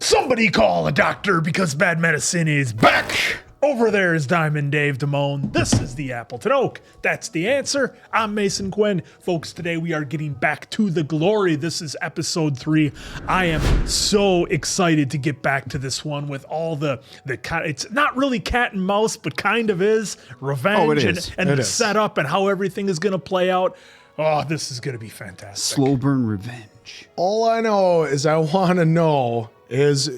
Somebody call a doctor because bad medicine is back. Over there is Diamond Dave Damone. This is the Appleton Oak. That's the answer. I'm Mason Quinn. Folks, today we are getting back to the glory. This is episode 3. I am so excited to get back to this one with all the it's not really cat and mouse, but kind of is. Revenge and the setup and how everything is going to play out. Oh, this is going to be fantastic. Slow burn revenge. All I know is I want to know is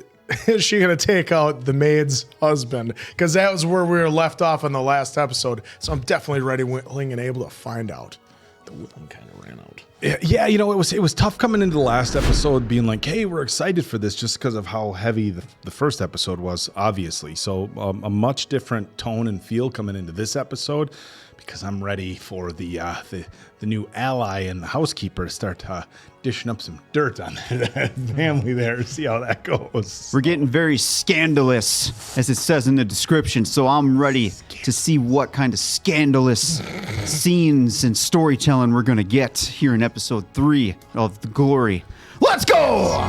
she going to take out the maid's husband? Because that was where we were left off in the last episode. So I'm definitely ready, willing, and able to find out. The willing kind of ran out. Yeah, you know, it was tough coming into the last episode being like, hey, we're excited for this just because of how heavy the first episode was, obviously. So a much different tone and feel coming into this episode because I'm ready for the new ally and the housekeeper to start dishing up some dirt on that family there. See how that goes. We're getting very scandalous, as it says in the description, so I'm ready to see what kind of scandalous scenes and storytelling we're going to get here in episode 3 of The Glory. Let's go!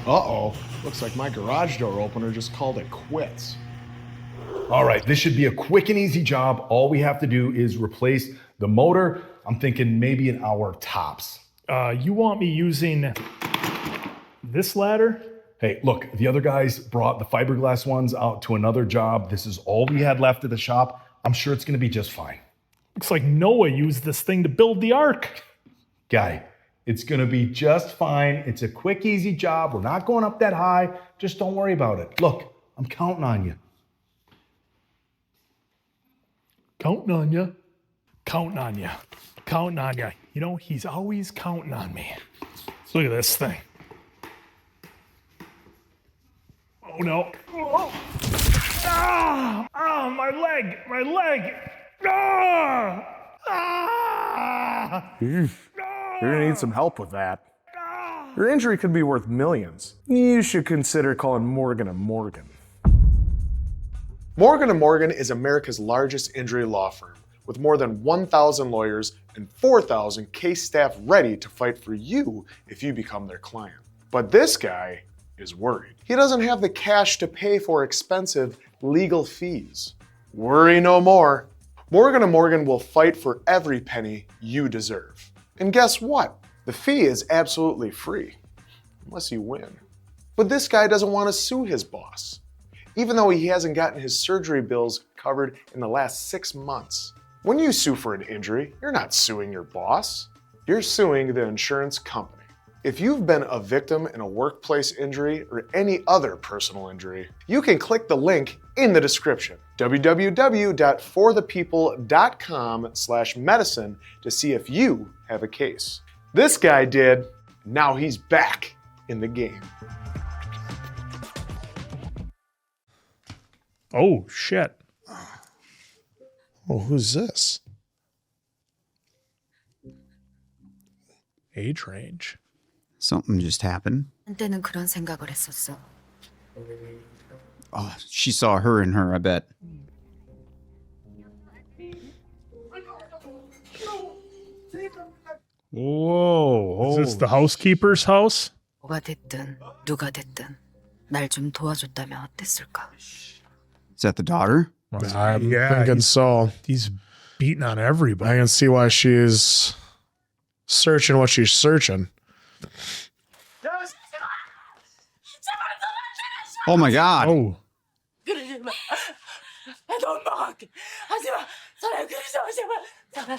Uh-oh. Looks like my garage door opener just called it quits. All right, this should be a quick and easy job. All we have to do is replace the motor. I'm thinking maybe an hour tops. You want me using this ladder? Hey, look, the other guys brought the fiberglass ones out to another job. This is all we had left at the shop. I'm sure it's gonna be just fine. Looks like Noah used this thing to build the ark. Guy, it's gonna be just fine. It's a quick, easy job. We're not going up that high. Just don't worry about it. Look, I'm counting on you. Counting on you. Counting on you. Counting on you. You know, he's always counting on me. Look at this thing. Oh no. Oh. Ah! Ah, my leg! My leg! Ah! Ah! You're gonna need some help with that. Your injury could be worth millions. You should consider calling Morgan & Morgan. Morgan & Morgan is America's largest injury law firm, with more than 1,000 lawyers and 4,000 case staff ready to fight for you if you become their client. But this guy is worried. He doesn't have the cash to pay for expensive legal fees. Worry no more. Morgan & Morgan will fight for every penny you deserve. And guess what? The fee is absolutely free, unless you win. But this guy doesn't want to sue his boss, even though he hasn't gotten his surgery bills covered in the last 6 months. When you sue for an injury, you're not suing your boss. You're suing the insurance company. If you've been a victim in a workplace injury or any other personal injury, you can click the link in the description, www.forthepeople.com/medicine, to see if you have a case. This guy did, now he's back in the game. Oh, shit. Oh, who's this? Age range. Something just happened. 한때는 그런 생각을 했었어. Oh, she saw her in her, I bet. Whoa. Is this the housekeeper's house? 뭐가 됐든 누가 됐든 날 좀 도와줬다면 어땠을까? Is that the daughter? I'm thinking so. He's beating on everybody. I can see why she's searching what she's searching. Oh my God. Oh. 그러지 마. 너 먹을게. 하지 마. 사랑 그러지 마. 제발.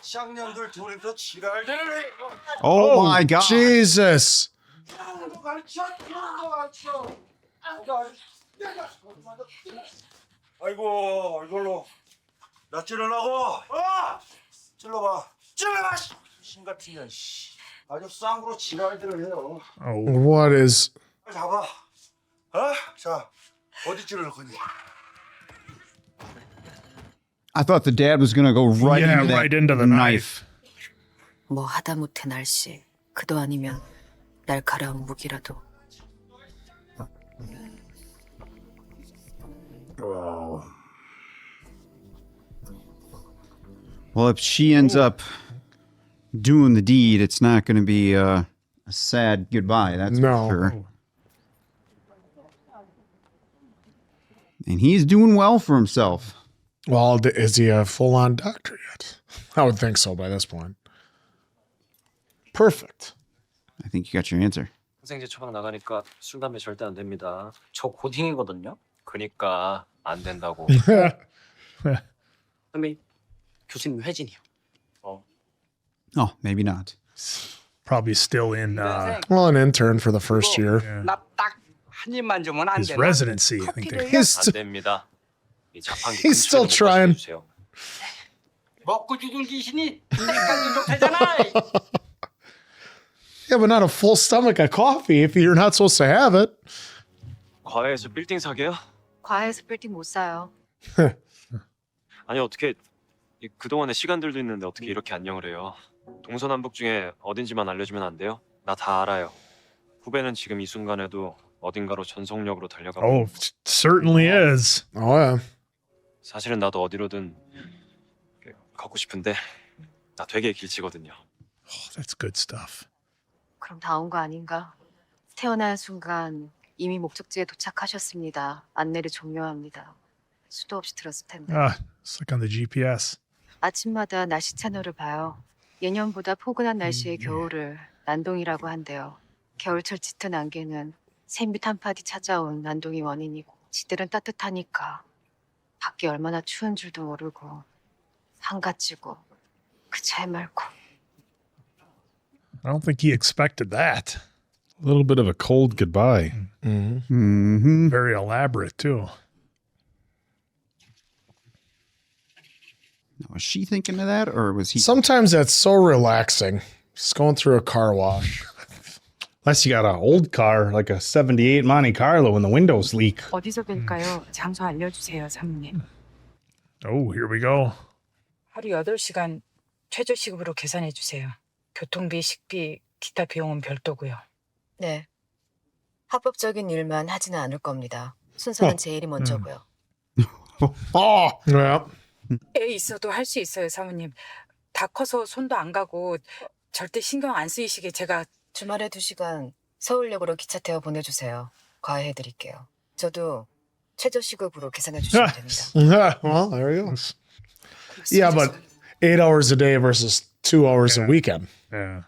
쌍년들 둘이서 지랄대를 해. Oh my God. Jesus. 아이고 이걸로 나 찌르려고. 찔러봐. 신 같은 년. 아주 쌍으로 지랄대를 해요. Oh. What is... 잡아. 자 어디 찌르는 거니? I thought the dad was gonna go right Yeah, into that right into the knife. 뭐 하다못해 날씨, 그도 아니면 날카로운 무기라도. Well, if she ends up doing the deed, it's not going to be a sad goodbye. That's No. for sure. And he's doing well for himself. Well, is he a full-on doctor yet? I would think so by this point. Perfect. I think you got your answer. 학생제 처방 나가니까 술 담배 절대 안 됩니다. 저 고딩이거든요. 그니까 안 된다고. 선배님, 교수님 회진이요. Oh, maybe not. Probably still in Well, an intern for the first year. 나딱한 입만 주면 안 his 되나? residency. I think they He's, 안 됩니다. 이 자판기 He's still 근처에도 못 trying. 가게 해주세요. 먹고 죽은 귀신이 내가 좋대잖아. yeah, but not a full stomach of coffee if you're not supposed to have it. 과외에서 빌딩 사게요? 과외에서 빌딩 못 사요. 아니 어떻게 그동안의 시간들도 있는데 어떻게 이렇게 안녕을 해요? 동서남북 중에 어딘지만 알려주면 안 돼요? 나 다 알아요. 후배는 지금 이 순간에도 어딘가로 전속력으로 달려가고 Oh, certainly is. Oh, yeah. 사실은 나도 어디로든 걷고 싶은데 나 되게 길치거든요. Oh, that's good stuff. 그럼 다 온 거 아닌가? 태어난 순간 이미 목적지에 도착하셨습니다. 안내를 종료합니다. 수도 없이 들었을 텐데. It's like on the GPS. 아침마다 날씨 채널을 봐요. 예년보다 포근한 날씨의 겨울을 난동이라고 한대요. 겨울철 짙은 안개는 샘빛 한 파디 찾아온 난동이 원인이고 지들은 따뜻하니까 밖이 얼마나 추운 줄도 모르고 한가지고 그차에 말고. I don't think he expected that. A little bit of a cold goodbye. Mm-hmm. Very elaborate too. Was she thinking of that, or was he? Sometimes that's so relaxing. Just going through a car wash. Unless you got an old car, like a 78 Monte Carlo, and the windows leak. 어디서 뵐까요? 장소 알려주세요, 사모님. Oh, here we go. 하루 8시간 최저시급으로 계산해 주세요. 교통비, 식비, 기타 비용은 별도고요. 네. 합법적인 일만 하지는 않을 겁니다. 순서는 제 일이 먼저고요. Oh, yeah. 애 있어도 할 수 있어요, 사모님. 다 커서 손도 안 가고 절대 신경 안 쓰이시게 제가 주말에 2시간 서울역으로 기차 태워 보내주세요. 과외해드릴게요. 저도 최저시급으로 계산해 주시면 됩니다. Well, there you go. Yeah, but 8 hours a day versus 2 hours a weekend. Yeah.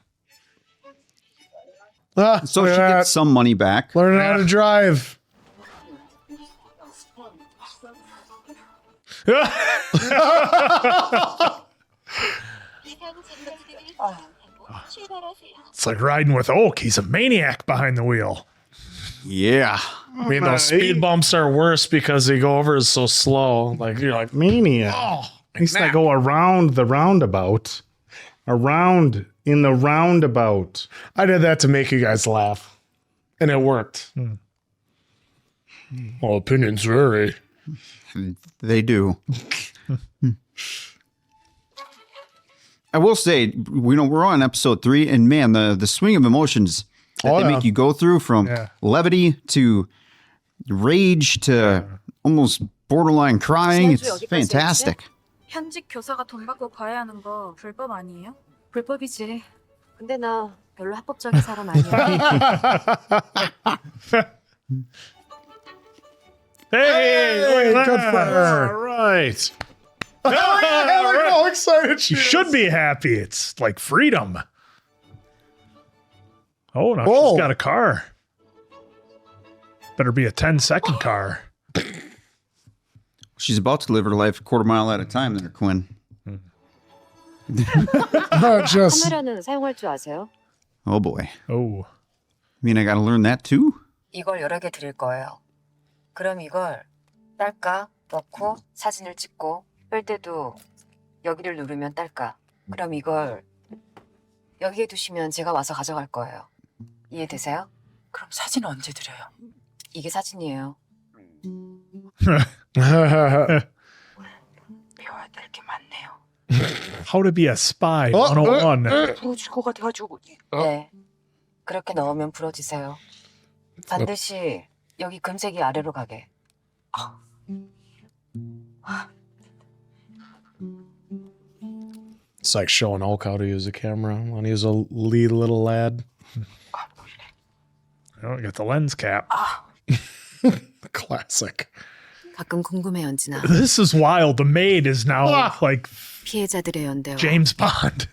So look she at gets some money back. Learning how to drive. It's like riding with Oak. He's a maniac behind the wheel. Yeah. I mean, those speed bumps are worse because they go over so slow. Like, you're like, Mania. At least I go around the roundabout. Around in the roundabout. I did that to make you guys laugh. And it worked. Well, opinions vary. They do. I will say, we're on episode 3, and man, the swing of emotions that they make you go through from levity to rage to almost borderline crying. It's fantastic. 현직 교사가 돈 받고 과외하는 거 불법 아니에요? 불법이지. 근데 나 별로 합법적인 사람 아니야. Hey, look at good that. for her. All right. Look how excited she You is. should be happy. It's like freedom. Oh, now Whoa. she's got a car. Better be a 10-second car. She's about to live her life a quarter mile at a time there, Quinn. Just 카메라는 사용할 줄 아세요? Oh boy. Oh. I mean, I got to learn that too? 이걸 여러 개 드릴 거예요. 그럼 이걸 딸까? 넣고 사진을 찍고 뺄 때도 여기를 누르면 딸까? 그럼 이걸 여기에 두시면 제가 와서 가져갈 거예요. 이해되세요? 그럼 사진 언제 드려요? 이게 사진이에요. 배워야 될 게 많네요. How to be a spy 101. 부러질 것 같아가지고. 네. 그렇게 넣으면 부러지세요. 반드시 여기 금색이 아래로 가게. It's like showing Hulk how to use a camera when he was a wee little lad. Oh, you got the lens cap. Classic. 가끔 궁금해 연진아. This is wild. The maid is now like 피해자들의 연대와 James Bond.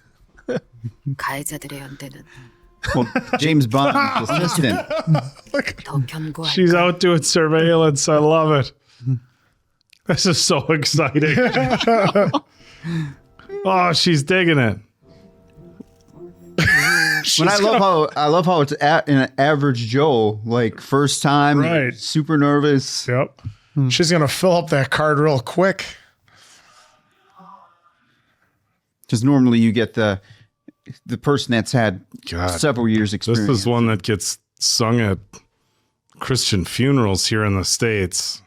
가해자들의 연대는 Well, James Bond's assistant. 더 견고할. She's out doing surveillance. I love it. This is so exciting. Oh, she's digging it. But I love how it's an average Joe, like first time, Right. super nervous. Yep. She's gonna fill up that card real quick. Because normally you get the person that's had God. several years This experience. is one that gets sung at Christian funerals here in the States.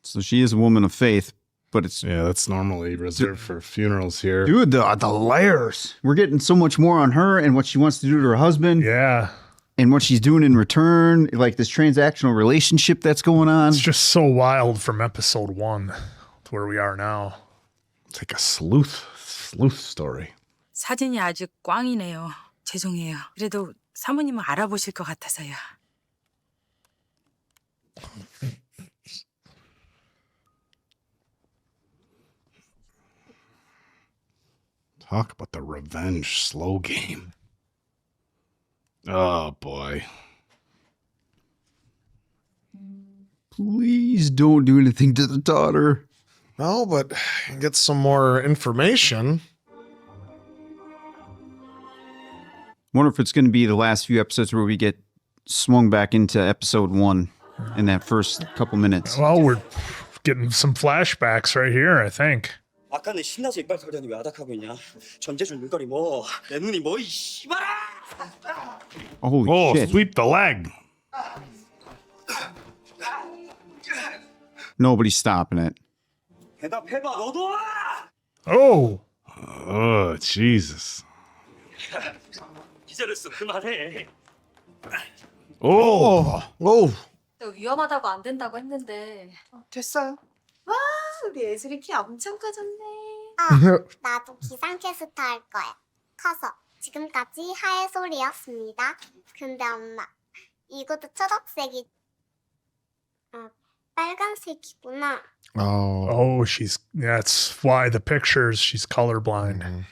So she is a woman of faith, but it's Yeah, that's normally reserved for funerals here. dude the layers. We're getting so much more on her and what she wants to do to her husband. Yeah. And what she's doing in return, like this transactional relationship that's going on. It's just so wild from episode 1 to where we are now. It's like a sleuth story. 사진이 아직 꽝이네요. 죄송해요. 그래도 사모님은 알아보실 것 같아서요. Talk about the revenge slow game. Oh boy. Please don't do anything to the daughter. No, but get some more information. Wonder if it's going to be the last few episodes where we get swung back into episode 1 in that first couple minutes. Well, we're getting some flashbacks right here, I think. 아까는 신나서 이빨 털더니 왜 아닥하고 있냐? 전재준 물거리 뭐? 내 눈이 뭐 이 씨발아! Holy Oh, shit. sweep the leg. Nobody's stopping it. 대답해봐 너도! Oh. Oh, Jesus. 기절했어 그만해. Oh. Oh, 위험하다고 안 된다고 했는데. 됐어요. 와, 우리 예술이 키 엄청 커졌네. 나도 기상캐스터 할 거야. 커서 지금까지 하의 소리였습니다. 근데 엄마, 이것도 초록색이 빨간색이구나. Oh, that's why the pictures, she's colorblind.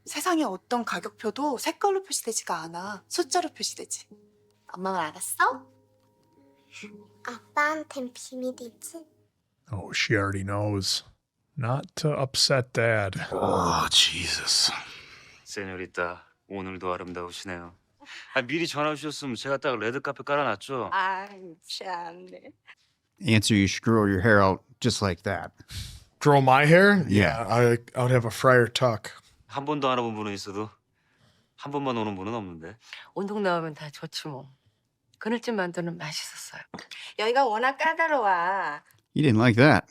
세상에 어떤 가격표도 색깔로 표시되지가 않아. 숫자로 표시되지. 엄마가 알았어? 아빠한텐 비밀이지. Oh, she already knows. Not to upset dad. Oh, Jesus. 세뇨리따, 오늘도 아름다우시네요. 미리 전화 주셨으면 제가 딱 레드 카페 깔아놨죠. 아이 참네. Answer, you should grow your hair out just like that. Grow my hair? Yeah. I would have a friar tuck. 한 번도 안 와본 분은 있어도 한 번만 오는 분은 없는데. 온통 나오면 다 좋지 뭐. 그늘집 만두는 맛있었어요. 여기가 워낙 까다로워. He didn't like that.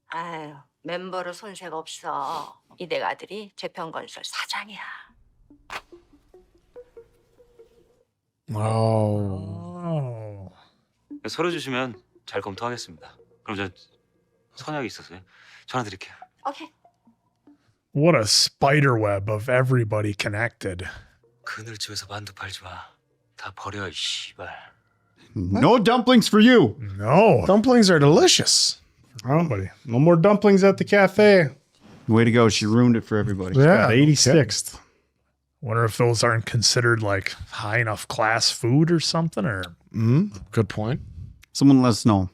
아유, 멤버로 손색 없어. 이댁 아들이 재평건설 사장이야. Oh. 서류 주시면 잘 검토하겠습니다. 그럼 저 선약이 있어서요. 전화 드릴게요. 오케이. What a spider web of everybody connected. 그늘집에서 만두 팔지 마. 다 버려, 이 씨발. No dumplings for you. No. Dumplings are delicious. Nobody. No more dumplings at the cafe. Way to go. She ruined it for everybody. Yeah. 86th. Wonder if those aren't considered like high enough class food or something, or Good point. Someone let us know.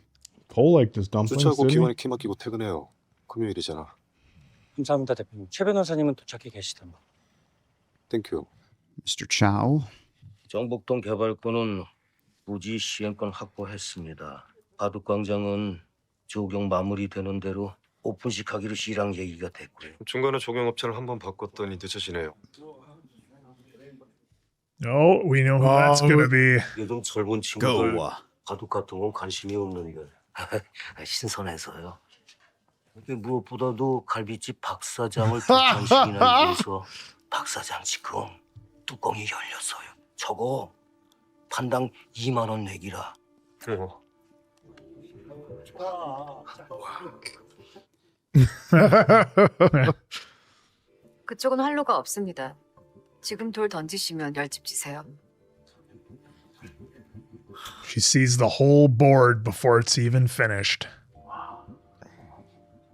Paul liked his dumplings, 주차하고 didn't he? 기원에 키 막히고 퇴근해요. 금요일이잖아. 감사합니다 대표님. 최 변호사님은 도착해 계시던가. 땡큐. Mr. Chow. 정복동 개발권은 부지 시행권 확보했습니다. 바둑광장은 조경 마무리되는 대로 오픈식 하기로 시랑 얘기가 됐고요. 중간에 조경업체를 한번 바꿨더니 늦어지네요. oh, we know who that's gonna be. 요즘 젊은 친구들 바둑 같은 건 관심이 없는데 신선해서요. 무엇보다도 갈비집 박 사장을 불탄시키나 위해서 박 사장 지금 뚜껑이 열렸어요. 저거 판당 2만 원 내기라. 그래요. 그쪽은 활로가 없습니다. 지금 돌 던지시면 열집 지세요. She sees the whole board before it's even finished.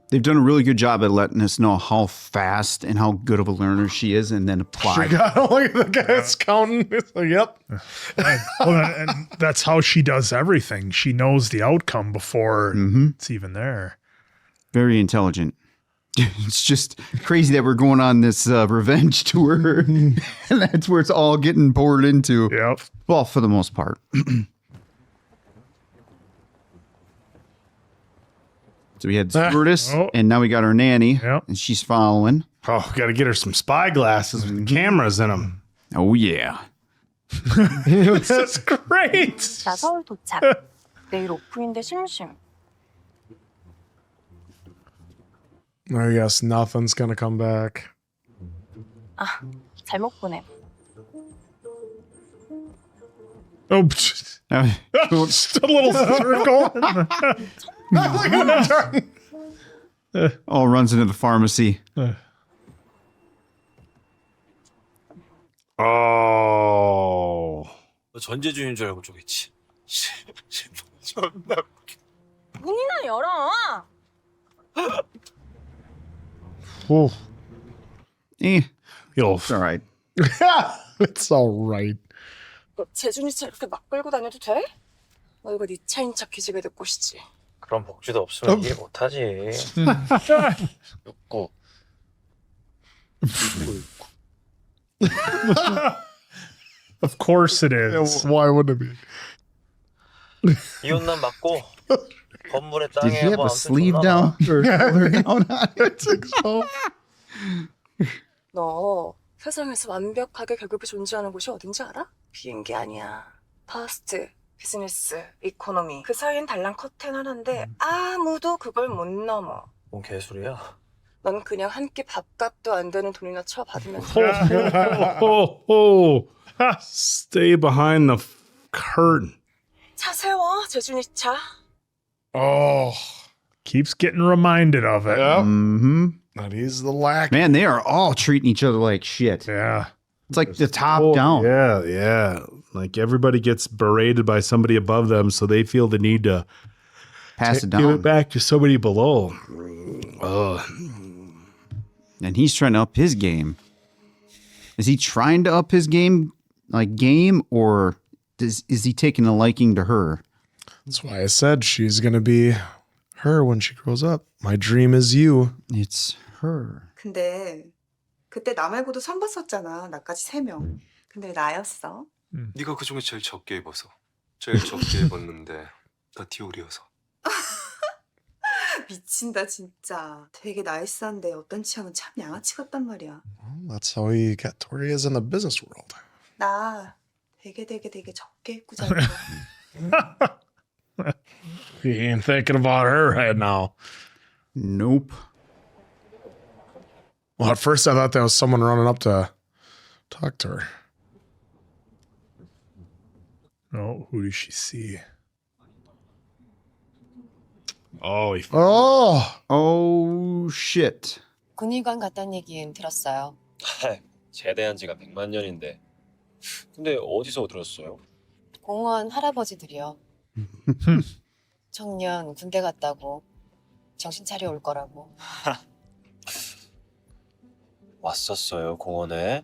They've done a really good job at letting us know how fast and how good of a learner she is, and then apply. Look at the guy's counting. It's like, yep. And that's how she does everything. She knows the outcome before it's even there. Very intelligent. It's just crazy that we're going on this revenge tour, and that's where it's all getting poured into. Yep. Well, for the most part. So we had stewardess, and now we got our nanny, and she's following. Oh, got to get her some spy glasses with the cameras in them. Oh, yeah. That's great. 나 서울 도착. 내일 오프인데 심심. I guess nothing's gonna come back. 아, 잘못 보냄. Oh, just a little circle. All runs into the pharmacy. Oh. 너 전재준인 줄 알고 쪼갰지. 존나. 문이나 열어. Oh. It's all right. It's all right. 너 재준이 차 이렇게 막 끌고 다녀도 돼? 너 이거 네 차인 척 기집애 될 곳이지. 그런 복지도 없으면 일 못하지. 욕구. Of course it is. Why wouldn't it be? 이혼난 맞고 건물에 Did 땅에 he have 뭐 a 아무튼 sleeve 존나 down or shoulder down on it? 너 세상에서 완벽하게 계급이 존재하는 곳이 어딘지 알아? 비행기 아니야. 퍼스트, 비즈니스, 이코노미. 그 사이엔 달랑 커튼 하나인데 아무도 그걸 못 넘어. 뭔 개소리야? 넌 그냥 한 끼 밥값도 안 되는 돈이나 쳐 받으면 Stay behind the curtain. 차 세워, 재준이 차. Oh, keeps getting reminded of it. Yep. Mm-hmm. That is the lack. Man, they are all treating each other like shit. Yeah. It's like the top down. Yeah. Like everybody gets berated by somebody above them, so they feel the need to Pass it give down. it back to somebody below. And he's trying to up his game. Is he trying to up his game, or is he taking a liking to her? That's why I said she's gonna be her when she grows up. My dream is you. It's her. 근데 그때 나 말고도 선 봤었잖아. 나까지 3명. 근데 왜 나였어? 네가 그중에 제일 적게 입어서. 제일 적게 입었는데 나 디올이어서. 미친다 진짜. 되게 나이스한데 어떤 취향은 참 양아치 같단 말이야. Well, that's how you get Torias in the business world. 나 되게 적게 입고 잘 거야. He ain't thinking about her right now. Nope. Well, at first I thought that was someone running up to talk to her. Oh, who does she see? Oh, shit. 군의관 갔다는 얘기는 들었어요. 제대한 지가 100만 년인데. 근데 어디서 들었어요? 공원 할아버지들이요. 청년 군대 갔다고 정신 차려 올 거라고. 왔었어요, 공원에.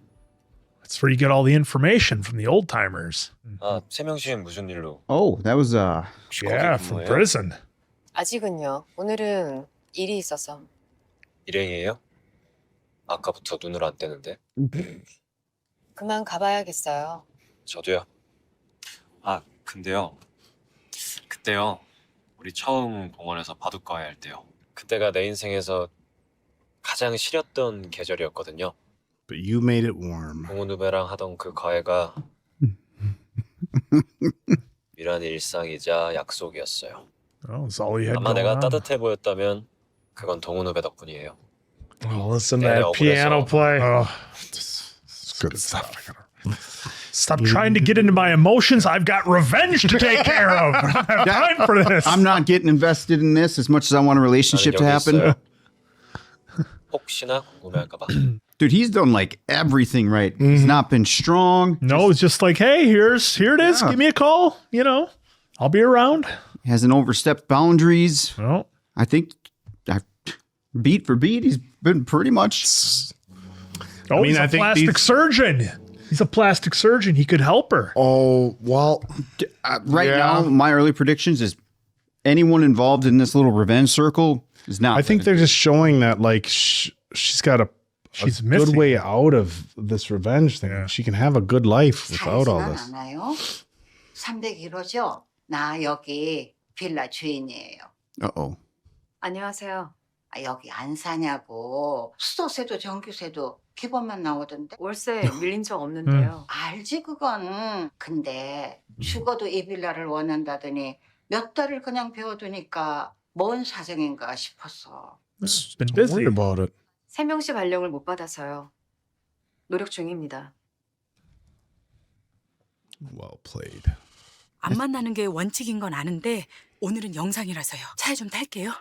That's where you get all the information from the old timers. 아, 세명씨는 무슨 일로? Oh, that was Yeah, from prison. 아직은요. 오늘은 일이 있어서. 일행이에요? 아까부터 눈을 안 떼는데. 그만 가봐야겠어요. 저도요. 아, 근데요. 그때요. 우리 처음 공원에서 바둑과외 할 때요. 그때가 내 인생에서 가장 시렸던 계절이었거든요. But you made it warm. 공원 후배랑 하던 그 과외가 미란의 일상이자 약속이었어요. Oh, that's all you had 아마 going 내가 on. 따뜻해 보였다면 그건 동훈 후배 덕분이에요. Oh, listen to Yeah, that no, piano but play. Oh, It's good stuff. stop trying to get into my emotions. I've got revenge to take care of. I don't have time for this. I'm not getting invested in this as much as I want a relationship to happen. 혹시나 궁금해할까봐. Dude, he's done like everything right. He's not been strong. No, it's just like, hey, here it is. Yeah. Give me a call. You know, I'll be around. He hasn't overstepped boundaries. Well, I think beat for beat, he's been pretty much. oh, mean, he's I a think plastic surgeon. He's a plastic surgeon. He could help her. Oh, well, Right yeah. now, my early predictions is anyone involved in this little revenge circle is not. I think they're just showing that like she's got a She's good missing. way out of this revenge thing. Yeah. She can have a good life without all this. 않아요? 301호죠? 나 여기 빌라 주인이에요. Uh-oh. 안녕하세요. 아, 여기 안 사냐고. 수도세도 전기세도 기본만 나오던데. 월세 밀린 적 없는데요. 알지 그건. 근데 죽어도 이 빌라를 원한다더니 몇 달을 그냥 배워두니까 뭔 사정인가 싶어서. It's been Don't busy. worry about it. 세명 씨 발령을 못 받아서요. 노력 중입니다. Well played. 안 만나는 게 원칙인 건 아는데 오늘은 영상이라서요. 차에 좀 탈게요.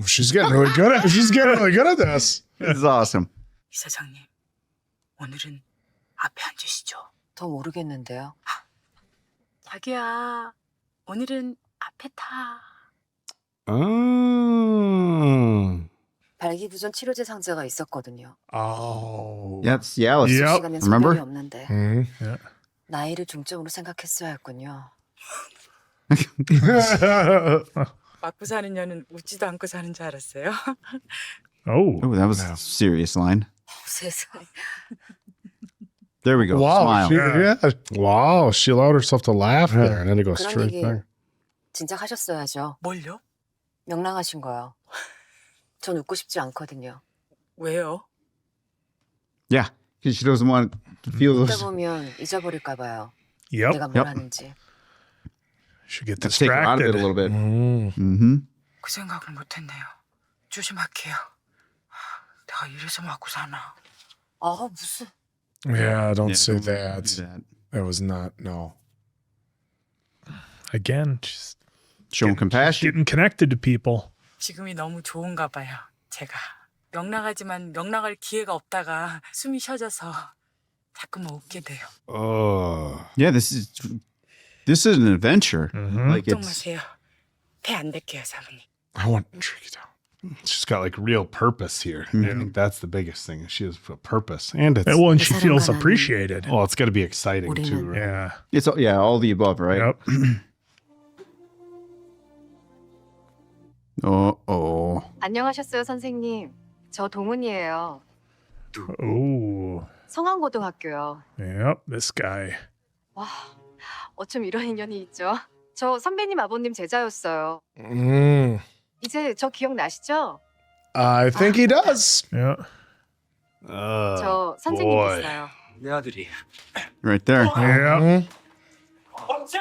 she's getting really good at She's getting really good at this. This is awesome. 이사장님, 오늘은 앞에 앉으시죠. 더 모르겠는데요. 자기야, 오늘은 앞에 타. 발기부전 치료제 상자가 있었거든요. Oh. Yes, yeah. Let's, 시간엔 소용이 remember? 없는데 Yeah. 나이를 중점으로 생각했어야 했군요. 맞고 사는 년은 웃지도 않고 사는 줄 알았어요. Oh. Oh, that was a serious line. 세상에. There we go. Wow. Smile. Wow, she allowed herself to laugh there, and then it goes 그런 straight 얘기 there. 진작 하셨어야죠. 뭘요? 명랑하신 거요. 전 웃고 싶지 않거든요. 왜요? Yeah, because she doesn't want to feel 웃다 those. 보면 잊어버릴까 봐요. Yep. 내가 뭘 하는지. Should get Let's take her out of it a distracted. little bit. Mm-hmm. 그 생각을 못했네요. 조심할게요. 내가 이래서 맞고 사나. 아 무슨. Yeah, don't Yeah, say don't that. do that. That was not, no. Again, just Showing compassion. getting connected to people. 지금이 너무 좋은가 봐요. 제가 명랑하지만 명랑할 기회가 없다가 숨이 쉬어져서 자꾸만 웃게 돼요. Yeah, this is an adventure. Like 걱정 it's. 마세요. 배 안 댈게요, 사모님. I want to trick it out. She's got like real purpose here. I think that's the biggest thing. She has a purpose, and it's Well, and she feels appreciated. oh, it's got to be exciting too. Right? Yeah. It's all the above, right? Yep. Oh. 안녕하셨어요, 선생님. 저 동훈이에요. Oh. 성안고등학교요. Yep. This guy. 와, 어쩜 이런 인연이 있죠? 저 선배님 아버님 제자였어요. 이제 저 기억나시죠? I think he does. Yeah. 저 선생님 됐어요. 내 아들이. Right there. Yeah. 언제?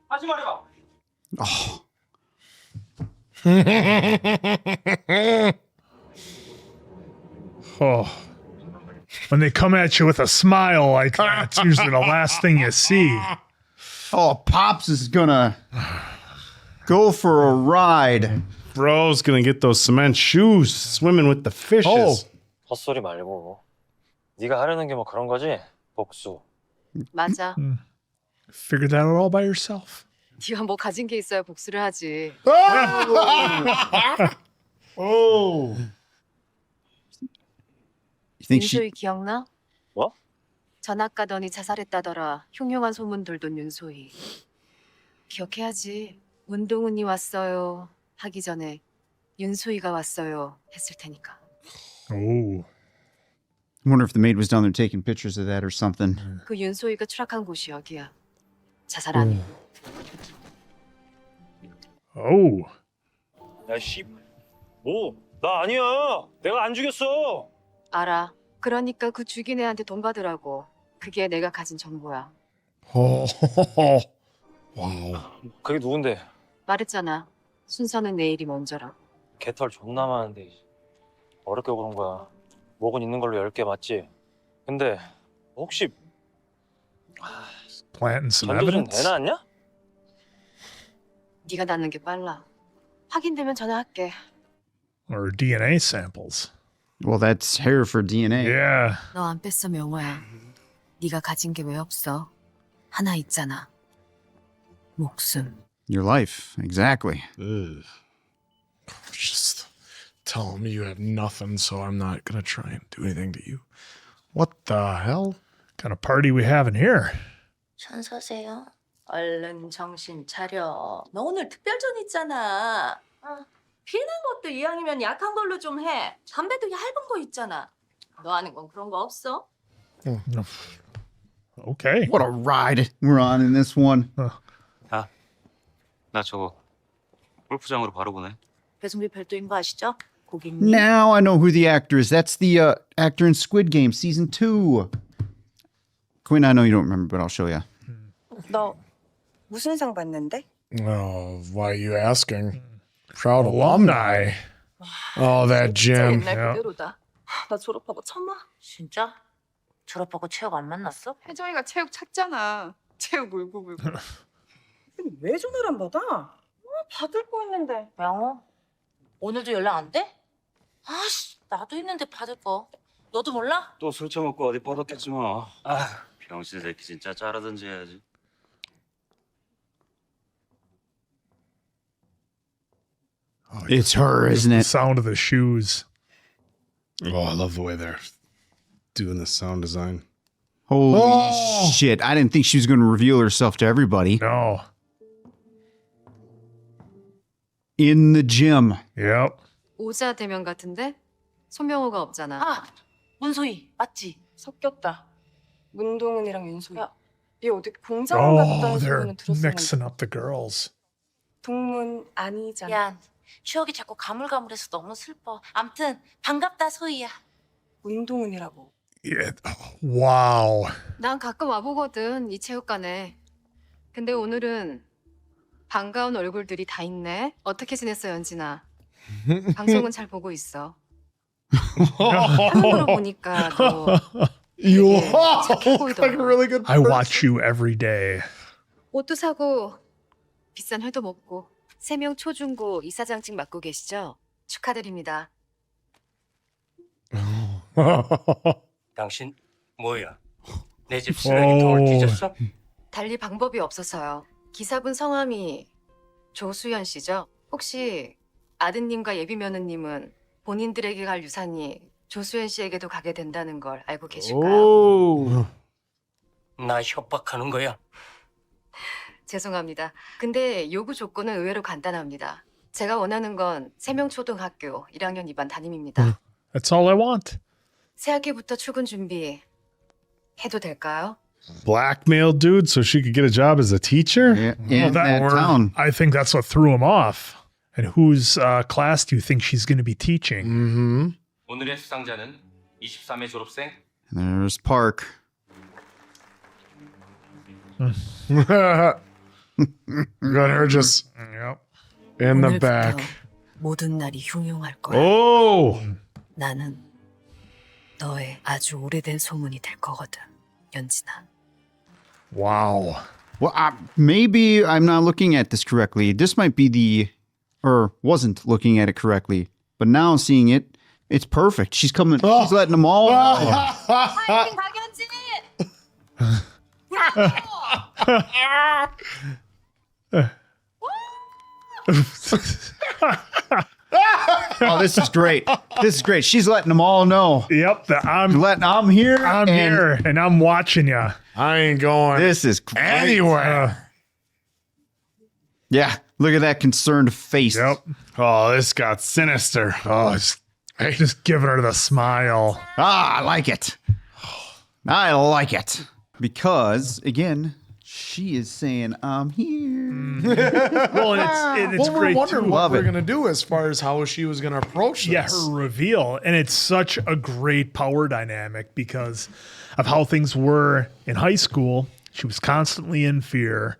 하지 말아봐. Oh. Oh. When they come at you with a smile like that, it's usually the last thing you see. Oh, Pops is gonna go for a ride. Bro's gonna get those cement shoes, swimming with the fishes. 헛소리 말고. 네가 하려는 게 뭐 그런 거지? 복수. 맞아. Figured that out all by yourself. 네가 뭐 가진 게 있어야 복수를 하지. Oh. You think she? 윤소희 기억나? 뭐? 전학 가더니 자살했다더라. 흉흉한 소문 돌던 윤소희. 기억해야지. 운동훈이 왔어요. 하기 전에 윤소희가 왔어요. 했을 테니까. Oh. I wonder if the maid was down there taking pictures of that or something. 그 윤소희가 추락한 곳이 여기야. 자살 안 해. Oh. 야 씨. 뭐? 나 아니야. 내가 안 죽였어. 알아. 그러니까 그 죽인 애한테 돈 받으라고. 그게 내가 가진 정보야. Oh. Wow. 그게 누군데? 말했잖아. 순서는 내일이 먼저라. 개털 존나 많은데 어렵게 고른 거야. 목은 있는 걸로 10개 맞지? 근데 혹시 Planting some 전조 좀 evidence. 되나왔냐? 네가 낳는 게 빨라. 확인되면 전화할게. Or DNA samples. Well, that's Hereford DNA. Yeah. 너 안 뺐어, 명호야. 네가 가진 게 왜 없어? 하나 있잖아. 목숨. Your life, exactly. Just tell him you have nothing, so I'm not gonna try and do anything to you. What the hell? Kind of party we having here? 천서세요. 얼른 정신 차려. 너 오늘 특별전 있잖아. 피는 것도 이왕이면 약한 걸로 좀 해. 담배도 얇은 거 있잖아. 너 하는 건 그런 거 없어? Okay. What a ride we're on in this one. 야, 나 저거 골프장으로 바로 보내. 배송비 별도인 거 아시죠? 고객님. Now I know who the actor is. That's the actor in Squid Game season 2. Quinn, I know you don't remember, but I'll show you. 너 무슨 상 받는데? Oh, why are you asking? Proud alumni. Oh, that gym. 옛날 그대로다. 나 졸업하고 처음 와. 진짜? 졸업하고 체육 안 만났어? 혜정이가 체육 찾잖아. 체육 울고불고. 왜 전화를 안 받아? 받을 거 있는데. 명호? 오늘도 연락 안 돼? 아씨, 나도 있는데 받을 거. 너도 몰라? 또 술 처먹고 어디 뻗었겠지 뭐. 아, 병신 새끼 진짜 짜라든지 해야지. It's her, isn't The it? sound of the shoes. Oh, I love the way they're doing the sound design. Holy shit. I didn't think she was going to reveal herself to everybody. No. In the gym. Yep. 오자 대면 같은데? 손명호가 없잖아. 아, 문소희 맞지? 섞였다. 문동은이랑 윤소희. 야, 얘 어디 공장 갔다는 Oh, they're 소리는 들었었는데. mixing up the girls. 동문 아니잖아. 미안. 추억이 자꾸 가물가물해서 너무 슬퍼. 암튼 반갑다 소희야. 문동은이라고. Yeah. Wow. 난 가끔 와보거든, 이 체육관에. 근데 오늘은 반가운 얼굴들이 다 있네. 어떻게 지냈어, 연진아? 방송은 잘 보고 있어. 화면으로 보니까 너 You 되게 look 착해 like a 보이더라. really good I person. watch you every day. 옷도 사고 비싼 회도 먹고 세명 초중고 이사장직 맡고 계시죠? 축하드립니다. 당신 뭐야? 내 집 쓰레기 돌 뒤졌어? 달리 방법이 없어서요. 기사분 성함이 조수연 씨죠? 혹시 아드님과 예비 며느님은 본인들에게 갈 유산이 조수연 씨에게도 가게 된다는 걸 알고 계실까요? 나 협박하는 거야? 죄송합니다. 근데 요구 조건은 의외로 간단합니다. 제가 원하는 건 세명초등학교 1학년 2반 담임입니다. That's all I want. 새학기부터 출근 준비 해도 될까요? Blackmail dude so she could get a job as a teacher? Yeah, I think that's what threw him off. And whose class do you think she's going to be teaching? 오늘의 수상자는 23회 졸업생 There's Park. Got her just in the back. 모든 날이 흉흉할 거야. Oh! 나는 너의 아주 오래된 소문이 될 거거든, 연진아. Wow. Well, maybe I'm not looking at this correctly. This might be or wasn't looking at it correctly. But now seeing it, it's perfect. She's coming, she's letting them all. 파이팅 박연진! Oh, this is great. This is great. She's letting them all know. Yep, I'm here. I'm here, and I'm watching you. I ain't going This is great. anywhere. Yeah, look at that concerned face. Yep. Oh, this got sinister. Oh, Just giving her the smile. I like it. I like it. Because, again, she is saying, I'm here. Well, and it's we're great wondering too. what we're gonna do as far as how she was gonna approach this. Yeah, her reveal. And it's such a great power dynamic because of how things were in high school. She was constantly in fear,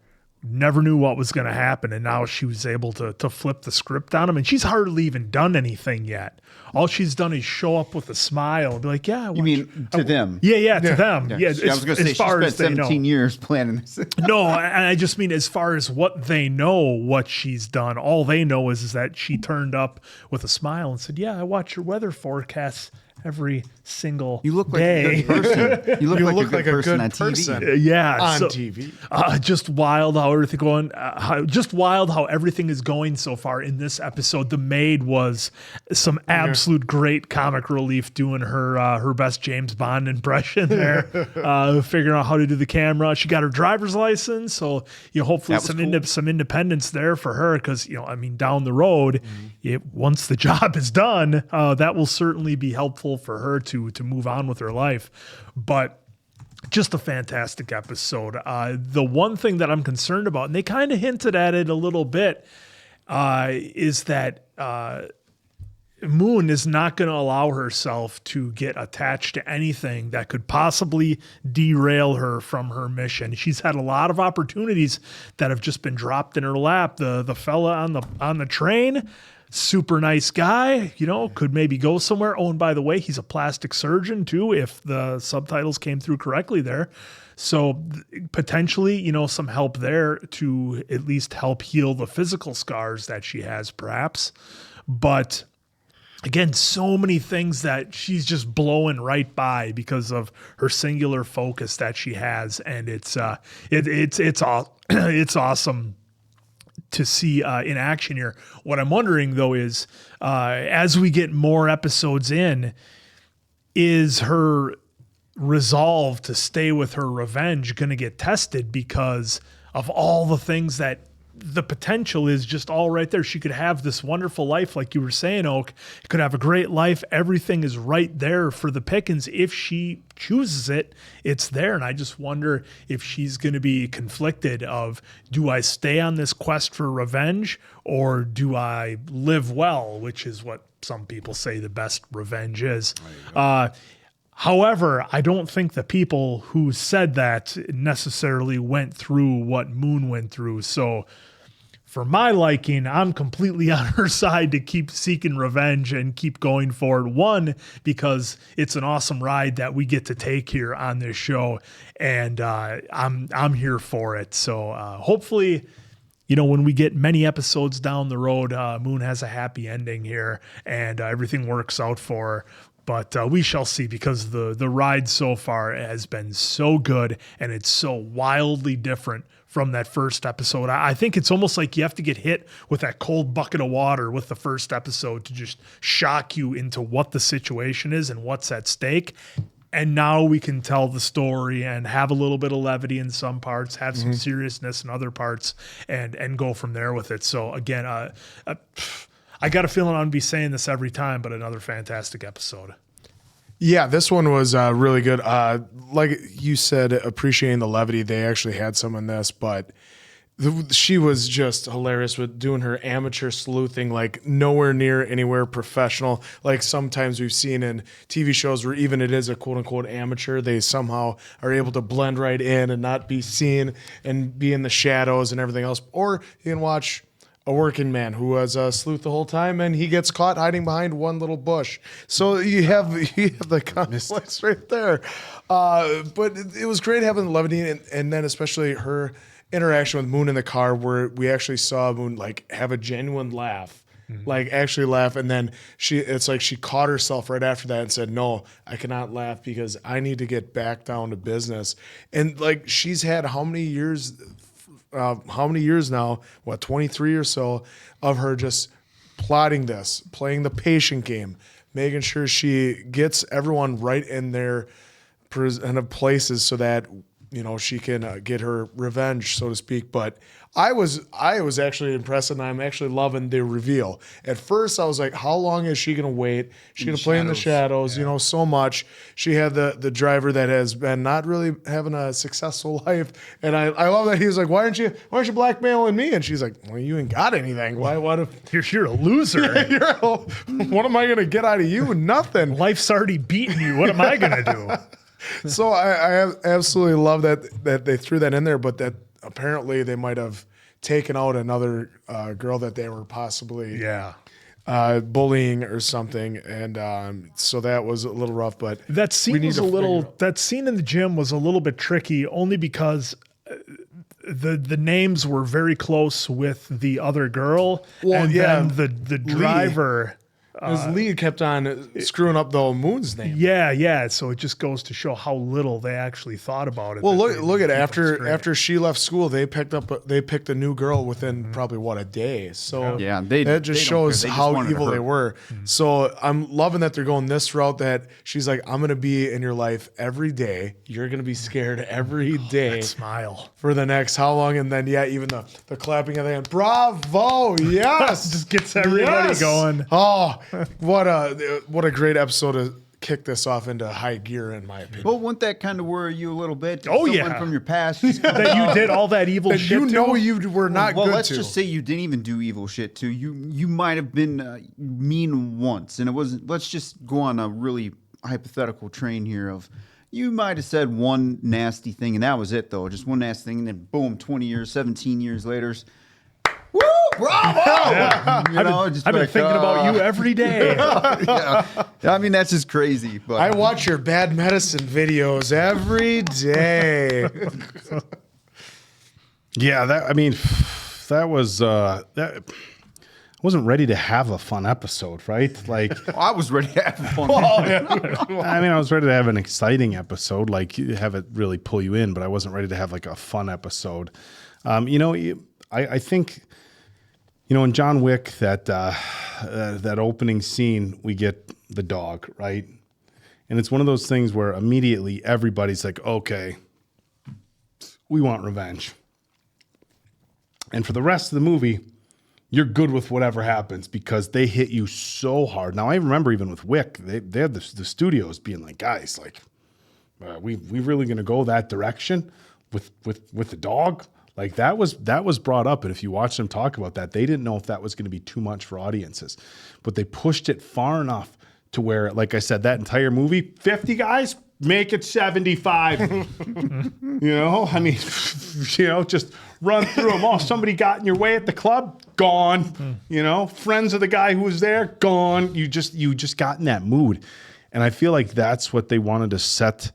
never knew what was going to happen. And now she was able to flip the script on him. And she's hardly even done anything yet. All she's done is show up with a smile and be like, yeah. You mean to them? Yeah, to them. Yeah, I was going to say, she spent 17 years planning this. No, I just mean as far as what they know, what she's done, all they know is that she turned up with a smile and said, yeah, I watch your weather forecasts every single You look like day. a good person. You look like a good person on TV. Yeah, on so, TV. Just wild how everything going. Just wild how everything is going so far in this episode. The maid was some absolute great comic relief, doing her best James Bond impression there, figuring out how to do the camera. She got her driver's license, so hopefully some independence there for her, because down the road, once the job is done, that will certainly be helpful for her to move on with her life. But just a fantastic episode. The one thing that I'm concerned about, and they kind of hinted at it a little bit, is that Moon is not going to allow herself to get attached to anything that could possibly derail her from her mission. She's had a lot of opportunities that have just been dropped in her lap. The fella on the train, super nice guy, could maybe go somewhere. Oh, and by the way, he's a plastic surgeon too, if the subtitles came through correctly there. So potentially, some help there to at least help heal the physical scars that she has, perhaps. But again, so many things that she's just blowing right by because of her singular focus that she has. And it's awesome to see in action here. What I'm wondering though is, as we get more episodes in, is her resolve to stay with her revenge going to get tested because of all the things that the potential is just all right there. She could have this wonderful life, like you were saying, Oak. Could have a great life. Everything is right there for the pickings. If she chooses it, it's there. And I just wonder if she's going to be conflicted of, do I stay on this quest for revenge or do I live well, which is what some people say the best revenge is. However, I don't think the people who said that necessarily went through what Moon went through. So for my liking, I'm completely on her side to keep seeking revenge and keep going for it. One, because it's an awesome ride that we get to take here on this show, and I'm here for it. So hopefully, when we get many episodes down the road, Moon has a happy ending here and everything works out for her. But we shall see, because the ride so far has been so good and it's so wildly different from that first episode. I think it's almost like you have to get hit with that cold bucket of water with the first episode to just shock you into what the situation is and what's at stake. And now we can tell the story and have a little bit of levity in some parts, have some seriousness in other parts, and go from there with it. So again, I got a feeling I'm going to be saying this every time, but another fantastic episode. Yeah, this one was really good. Like you said, appreciating the levity. They actually had some in this, but she was just hilarious with doing her amateur sleuthing, like nowhere near anywhere professional. Like sometimes we've seen in TV shows where even it is a quote unquote amateur, they somehow are able to blend right in and not be seen and be in the shadows and everything else. Or you can watch a working man who was a sleuth the whole time, and he gets caught hiding behind one little bush. So you have the conflicts right there. But it was great having levity, and then especially her interaction with Moon in the car, where we actually saw Moon like have a genuine laugh. Like actually laugh, and then it's like she caught herself right after that and said, no, I cannot laugh because I need to get back down to business. And like she's had how many years now, 23 or so, of her just plotting this, playing the patient game, making sure she gets everyone right in their places so that she can get her revenge, so to speak. But I was actually impressed, and I'm actually loving the reveal. At first, I was like, how long is she going to wait? She's going to play in the shadows, so much. She had the driver that has been not really having a successful life. And I love that he was like, why aren't you blackmailing me? And she's like, well, you ain't got anything. What if you're a loser? What am I going to get out of you? Nothing. Life's already beaten you. What am I going to do? So I absolutely love that they threw that in there, but that apparently they might have taken out another girl that they were possibly bullying or something, and so that was a little rough. But that scene was that scene in the gym was a little bit tricky, only because the names were very close with the other girl, then the driver. Because Lee kept on screwing up the Moon's name. Yeah. So it just goes to show how little they actually thought about it. Well, look at after she left school, they picked a new girl within probably a day. So that just shows how evil they were. So I'm loving that they're going this route. That she's like, I'm gonna be in your life every day. You're gonna be scared every day. Smile for the next how long? And then even the clapping of the hand. Bravo! Yes, just gets everybody going. Oh. What a great episode to kick this off into high gear, in my opinion. Well, wouldn't that kind of worry you a little bit? Someone From your past. that you did all that evil shit you know you were not good let's to. just say you didn't even do evil shit too. You might have been mean once, and it wasn't. Let's just go on a really hypothetical train here of you might have said one nasty thing, and that was it, though. Just one nasty thing, and then boom, 20 years, 17 years later. Woo! Bravo! I've been thinking about you every day. I mean, that's just crazy. But I watch your bad medicine videos every day. That was that. I wasn't ready to have a fun episode, right? Like I was ready to have a fun. I was ready to have an exciting episode, like have it really pull you in, but I wasn't ready to have like a fun episode. I think. In John Wick, that opening scene, we get the dog, right? And it's one of those things where immediately everybody's like, okay, we want revenge. And for the rest of the movie, you're good with whatever happens because they hit you so hard. Now, I remember even with Wick, they had the studios being like, guys, like, we really going to go that direction with the dog? Like that was brought up, and if you watch them talk about that, they didn't know if that was going to be too much for audiences, but they pushed it far enough to where, like I said, that entire movie, 50 guys, make it 75. Just run through them. Oh, somebody got in your way at the club, gone. Friends of the guy who was there, gone. You just got in that mood, and I feel like that's what they wanted to set.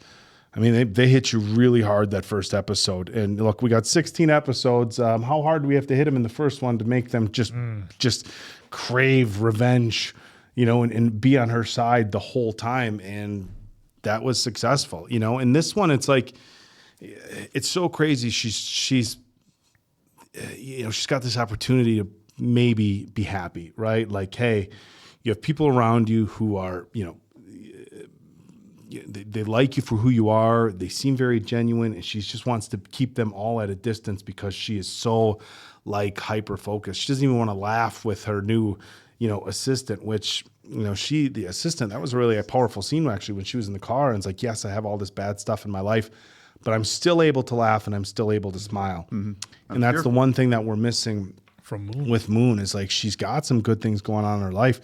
I mean, they hit you really hard that first episode. And look, we got 16 episodes. How hard do we have to hit them in the first one to make them just crave revenge, and be on her side the whole time? And that was successful, In this one, it's like, it's so crazy. She's got this opportunity to maybe be happy, right? Like, hey, you have people around you who are, they like you for who you are. They seem very genuine, and she just wants to keep them all at a distance because she is so hyper focused. She doesn't even want to laugh with her new, assistant, which, the assistant, that was really a powerful scene actually when she was in the car and it's like, yes, I have all this bad stuff in my life, but I'm still able to laugh and I'm still able to smile. Mm-hmm. And that's the one thing that we're missing from Moon. With Moon is like, she's got some good things going on in her life,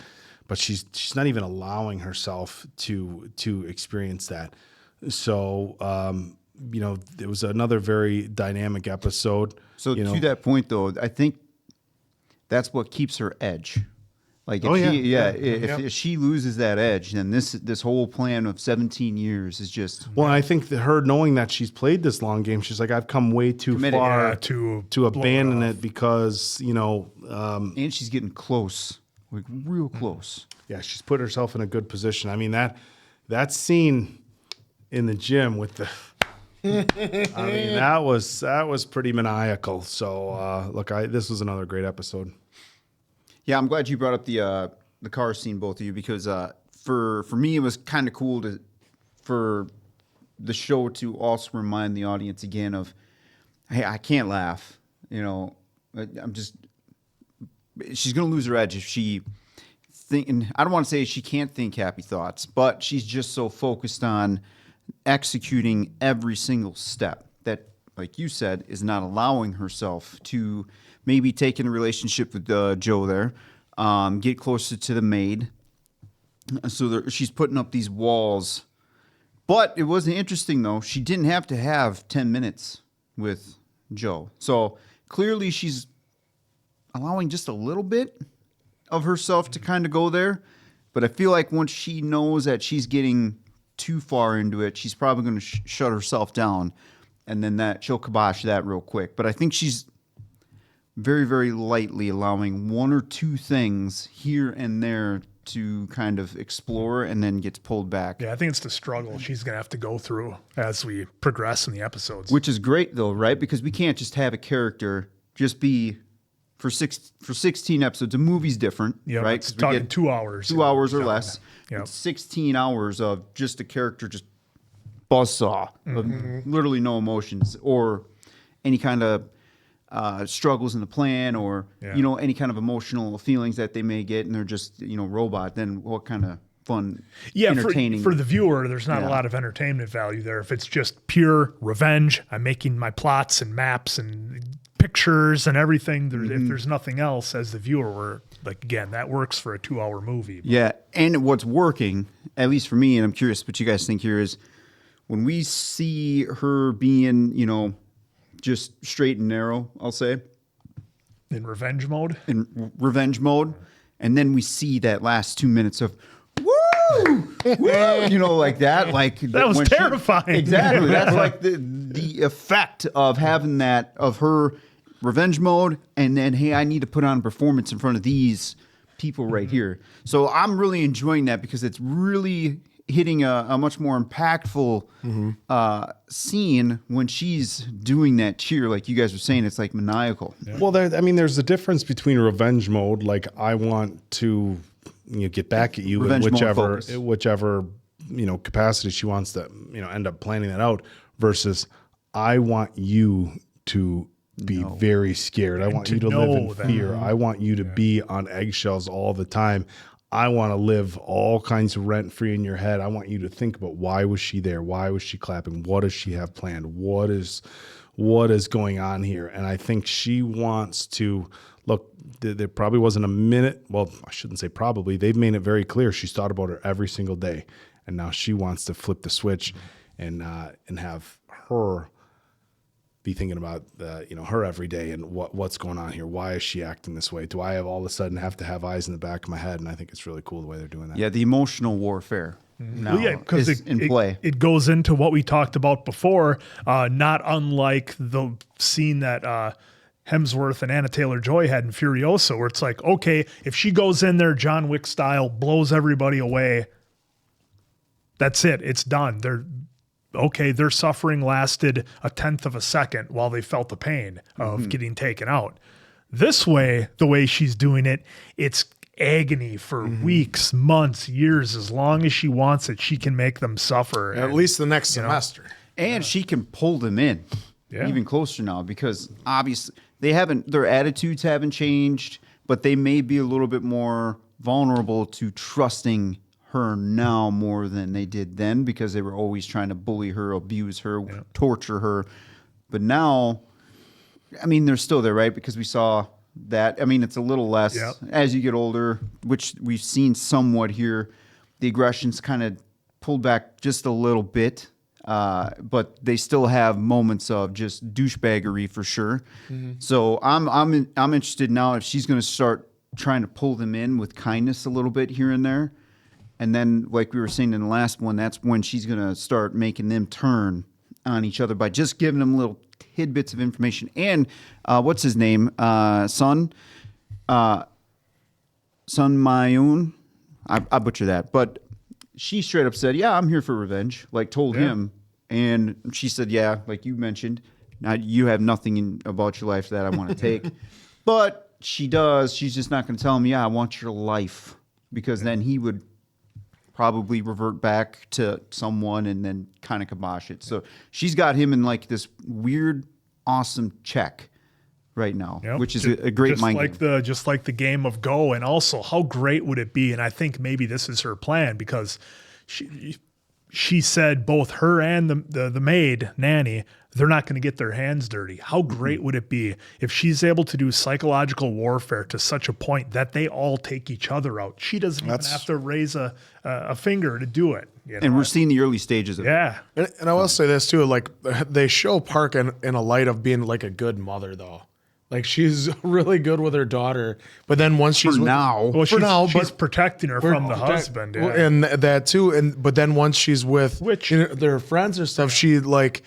but she's not even allowing herself to experience that. So, it was another very dynamic episode. So to that point, though, I think that's what keeps her edge. Like, if she loses that edge, then this whole plan of 17 years is just. Well, I think that her knowing that she's played this long game, she's like, I've come way too far to abandon it because and she's getting close. Like real close. Yeah, she's put herself in a good position. I mean, that scene in the gym with the that was pretty maniacal. So this was another great episode. Yeah, I'm glad you brought up the car scene, both of you, because for me it was kind of cool for the show to also remind the audience again of, hey, I can't laugh. She's going to lose her edge if she and I don't want to say she can't think happy thoughts, but she's just so focused on executing every single step that, like you said, is not allowing herself to maybe take in a relationship with Joe there, get closer to the maid. So she's putting up these walls. But it wasn't interesting, though. She didn't have to have 10 minutes with Joe. So clearly she's allowing just a little bit of herself to kind of go there. But I feel like once she knows that she's getting too far into it, she's probably going to shut herself down, and then that she'll kibosh that real quick. But I think she's very, very lightly allowing one or two things here and there to kind of explore, and then gets pulled back. Yeah, I think it's the struggle she's going to have to go through as we progress in the episodes. Which is great, though, right? Because we can't just have a character just be for 16 episodes. A movie's different, right? It's talking 2 hours. 2 hours or less. Yep. It's 16 hours of just a character just buzzsaw of literally no emotions or any kind of struggles in the plan or, any kind of emotional feelings that they may get, and they're just, robot. Then what kind of fun, entertaining. For the viewer, there's not a lot of entertainment value there. If it's just pure revenge, I'm making my plots and maps and pictures and everything. If there's nothing else, as the viewer, we're like, again, that works for a 2-hour movie. Yeah, and what's working, at least for me, and I'm curious what you guys think here, is when we see her being, just straight and narrow, I'll say. In revenge mode? In revenge mode. And then we see that last 2 minutes of, woo! Woo! Like that. Like that was terrifying. Exactly. That's like the effect of having that, of her revenge mode, and then, hey, I need to put on a performance in front of these people right here. So I'm really enjoying that because it's really hitting a much more impactful scene when she's doing that cheer. Like you guys were saying, it's like maniacal. Yeah. Well, there's a difference between revenge mode, like I want to get back at you in whichever capacity she wants to end up planning that out, versus I want you to be very scared. I want you to live in fear. I want you to be on eggshells all the time. I want to live all kinds of rent free in your head. I want you to think about, why was she there? Why was she clapping? What does she have planned? What is going on here? And I think she wants to look. There probably wasn't a minute. Well, I shouldn't say probably. They've made it very clear she's thought about her every single day, and now she wants to flip the switch and have her be thinking about her every day and what's going on here. Why is she acting this way? Do I all of a sudden have to have eyes in the back of my head? And I think it's really cool the way they're doing that. Yeah, the emotional warfare now because is in play. It goes into what we talked about before, not unlike the scene that Hemsworth and Anna Taylor-Joy had in Furiosa, where it's like, okay, if she goes in there John Wick style, blows everybody away, that's it. It's done. Their suffering lasted a tenth of a second while they felt the pain of getting taken out. This way, the way she's doing it, it's agony for weeks, months, years. As long as she wants it, she can make them suffer. At least the next semester. And she can pull them in even closer now, because obviously their attitudes haven't changed, but they may be a little bit more vulnerable to trusting her now more than they did then, because they were always trying to bully her, abuse her, torture her. But now, they're still there, right? Because we saw that. It's a little less as you get older, which we've seen somewhat here. The aggression's kind of pulled back just a little bit, but they still have moments of just douchebaggery for sure. So I'm interested now if she's going to start trying to pull them in with kindness a little bit here and there. And then, like we were saying in the last one, that's when she's going to start making them turn on each other by just giving them little tidbits of information. And what's his name? Sun Mayun. I butcher that. But she straight up said, yeah, I'm here for revenge. Like, told him. And she said, yeah, like you mentioned, now you have nothing about your life that I want to take. But she does. She's just not going to tell him, yeah, I want your life. Because then he would probably revert back to someone and then kind of kibosh it. So she's got him in like this weird, awesome check right now, which is a great mind game. Just like the game of Go. And also, how great would it be? And I think maybe this is her plan, because she said both her and the maid, nanny, they're not going to get their hands dirty. How great would it be if she's able to do psychological warfare to such a point that they all take each other out? She doesn't even have to raise a finger to do it. You know? And we're seeing the early stages of it. And I will say this too, like they show Park in a light of being like a good mother though. Like she's really good with her daughter, but then once she's she's protecting her from the husband, and that too. But then once she's with their friends and stuff, she like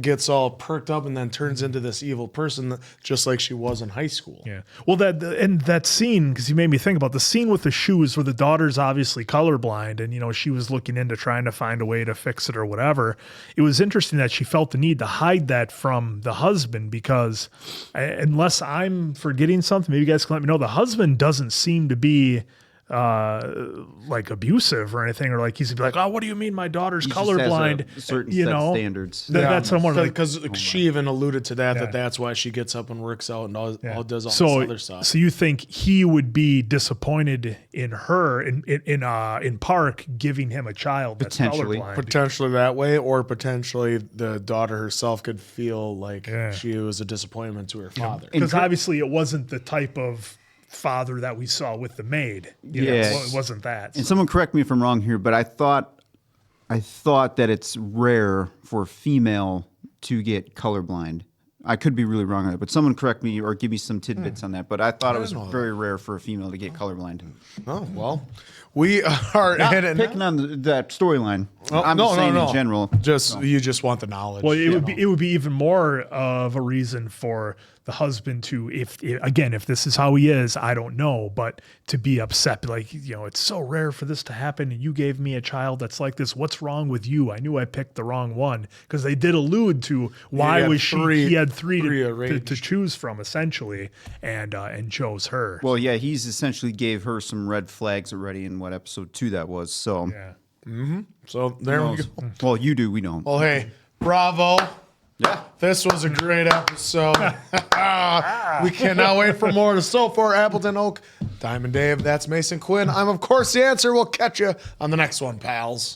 gets all perked up and then turns into this evil person, just like she was in high school. Yeah. Well, that scene, because you made me think about the scene with the shoes where the daughter's obviously colorblind and, she was looking into trying to find a way to fix it or whatever. It was interesting that she felt the need to hide that from the husband because unless I'm forgetting something, maybe you guys can let me know, the husband doesn't seem to be like abusive or anything, or like he's like, oh, what do you mean my daughter's colorblind? Certain set of standards. That's what I'm wondering. Because she even alluded to that that's why she gets up and works out and does all this other stuff. So you think he would be disappointed in her in Park giving him a child that's colorblind? Potentially that way, or potentially the daughter herself could feel like she was a disappointment to her father. Because obviously it wasn't the type of father that we saw with the maid. It wasn't that. And someone correct me if I'm wrong here, but I thought that it's rare for a female to get colorblind. I could be really wrong on it, but someone correct me or give me some tidbits on that. But I thought it was very rare for a female to get colorblind. Oh, well, we are picking on that storyline. I'm just saying in general. You just want the knowledge. Well, it would be even more of a reason for the husband to, if this is how he is, I don't know, but to be upset, like, it's so rare for this to happen and you gave me a child that's like this. What's wrong with you? I knew I picked the wrong one, because they did allude to why he had three to choose from essentially, and chose her. Well, yeah, he's essentially gave her some red flags already in what episode 2 that was. So, So there we go. Well, you do, we don't. Well, hey, bravo. Yeah, this was a great episode. We cannot wait for more. To So for Appleton Oak, Diamond Dave, that's Mason Quinn. I'm, of course, the answer. We'll catch you on the next one, pals.